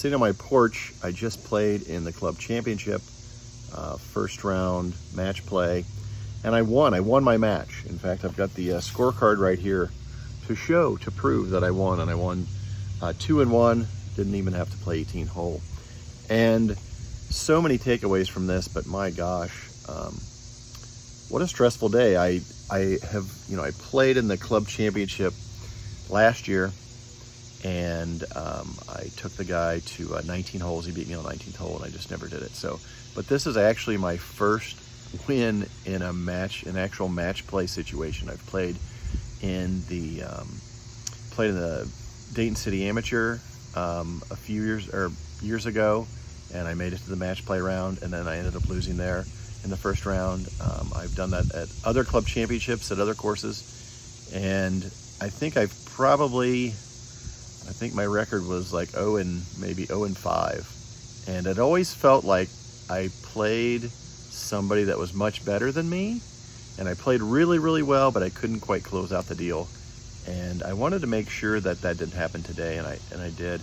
sitting on my porch. I just played in the club championship, first round match play, and I won. I won my match. In fact, I've got the scorecard right here to prove that I won, and I won 2-1. Didn't even have to play 18 hole. And so many takeaways from this, but my gosh, what a stressful day. I played in the club championship last year, and I took the guy to 19 holes. He beat me on 19th hole, and I just never did it. But this is actually my first win in an actual match play situation. I've played in the Dayton City Amateur a few years ago, and I made it to the match play round, and then I ended up losing there in the first round. I've done that at other club championships at other courses, and I think my record was like 0-5, and it always felt like I played somebody that was much better than me, and I played really, really well, but I couldn't quite close out the deal. And I wanted to make sure that didn't happen today, and I did.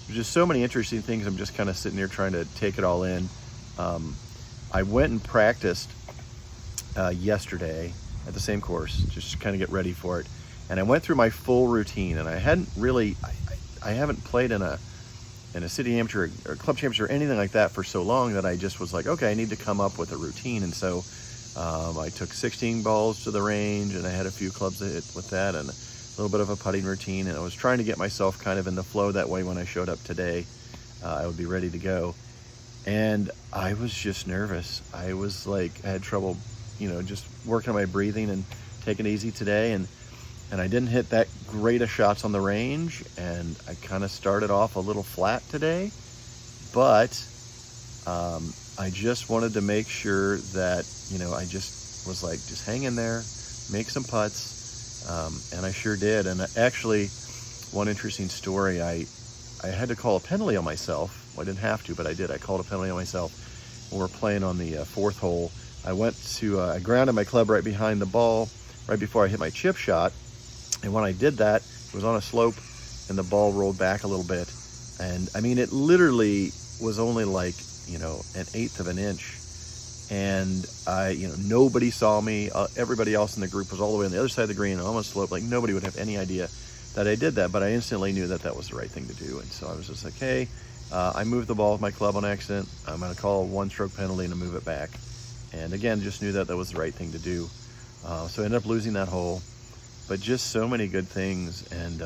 There's just so many interesting things. I'm just kind of sitting here trying to take it all in. I went and practiced yesterday at the same course, just kind of get ready for it. And I went through my full routine, and I haven't played in a city amateur or club championship or anything like that for so long that I just was like, okay, I need to come up with a routine. And so I took 16 balls to the range, and I had a few clubs to hit with that, and a little bit of a putting routine. And I was trying to get myself kind of in the flow that way when I showed up today. I would be ready to go. And I was just nervous. I was like, I had trouble, just working on my breathing and taking it easy today. And I didn't hit that great of shots on the range, and I kind of started off a little flat today. But I just wanted to make sure that, I just was like, just hang in there, make some putts. And I sure did. And actually, one interesting story, I had to call a penalty on myself. Well, I didn't have to, but I did. I called a penalty on myself when we were playing on the fourth hole. I grounded my club right behind the ball right before I hit my chip shot. And when I did that, it was on a slope, and the ball rolled back a little bit. And I mean, it literally was only like, an eighth of an inch. And nobody saw me. Everybody else in the group was all the way on the other side of the green, on the slope. Like, nobody would have any idea that I did that, but I instantly knew that was the right thing to do. And so I was just like, hey, I moved the ball with my club on accident. I'm going to call a one-stroke penalty and move it back. And again, just knew that was the right thing to do. So I ended up losing that hole, but just so many good things. And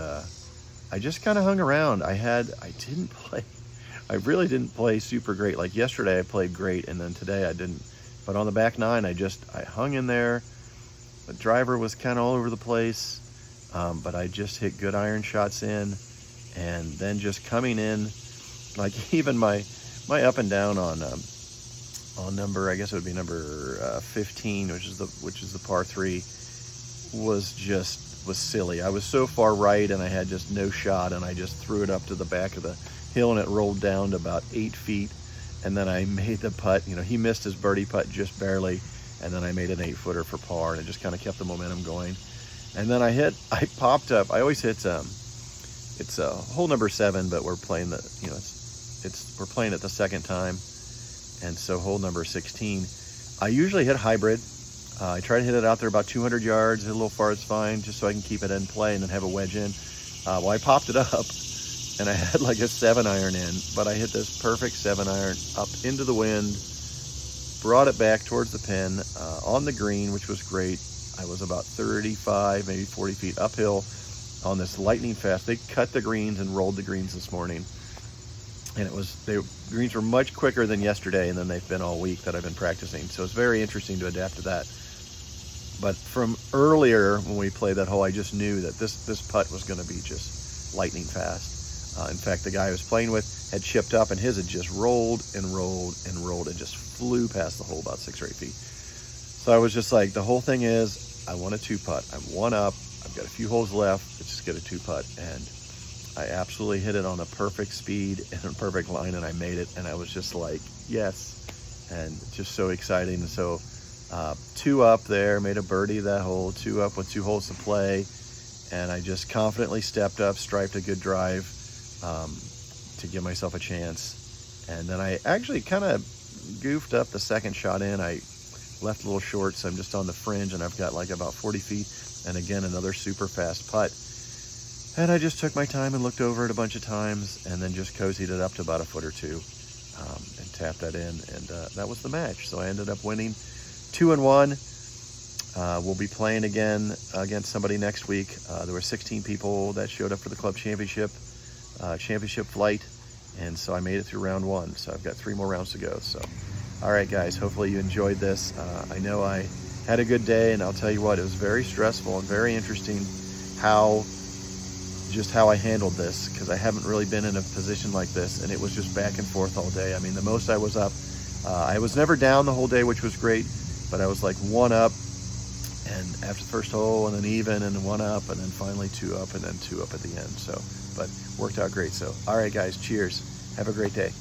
I just kind of hung around. I really didn't play super great. Like yesterday I played great, and then today I didn't. But on the back nine, I hung in there. The driver was kind of all over the place, but I just hit good iron shots in, and then just coming in, like even my up and down on number, I guess it would be number 15, which is the par 3, was silly. I was so far right, and I had just no shot, and I just threw it up to the back of the hill, and it rolled down to about 8 feet. And then I made the putt. He missed his birdie putt just barely, and then I made an 8-footer for par, and it just kind of kept the momentum going. And then I popped up. I always hit it's hole number 7, but we're playing we're playing it the second time, and so hole number 16. I usually hit hybrid. I try to hit it out there about 200 yards, hit a little far, it's fine, just so I can keep it in play and then have a wedge in. Well, I popped it up, and I had like a 7-iron in, but I hit this perfect 7-iron up into the wind, brought it back towards the pin on the green, which was great. I was about 35, maybe 40 feet uphill on this lightning fast. They cut the greens and rolled the greens this morning, and the greens were much quicker than yesterday, and then they've been all week that I've been practicing. So it's very interesting to adapt to that. But from earlier when we played that hole, I just knew that this putt was going to be just lightning fast. In fact, the guy I was playing with had chipped up, and his had just rolled and rolled and rolled and just flew past the hole about 6 or 8 feet. So I was just like, the whole thing is, I want a 2-putt. I'm 1 up. I've got a few holes left. Let's just get a 2-putt. And I absolutely hit it on a perfect speed and a perfect line, and I made it. And I was just like, yes. And just so exciting. And so 2 up there, made a birdie that hole, 2 up with 2 holes to play. And I just confidently stepped up, striped a good drive, to give myself a chance. And then I actually kind of goofed up the second shot in. I left a little short, so I'm just on the fringe, and I've got like about 40 feet. And again, another super fast putt. And I just took my time and looked over it a bunch of times, and then just cozied it up to about a foot or two, and tapped that in. And that was the match. So I ended up winning 2-1. We'll be playing again against somebody next week. There were 16 people that showed up for the club championship flight, and so I made it through round 1. So I've got 3 more rounds to go. So, all right, guys, hopefully you enjoyed this. I know I had a good day, and I'll tell you what, it was very stressful and very interesting how I handled this, because I haven't really been in a position like this, and it was just back and forth all day. I mean, the most I was up, I was never down the whole day, which was great, but I was like 1 up, and after the first hole, and then even, and then 1 up, and then finally 2 up, and then 2 up at the end. So, but worked out great. So, all right, guys, cheers. Have a great day.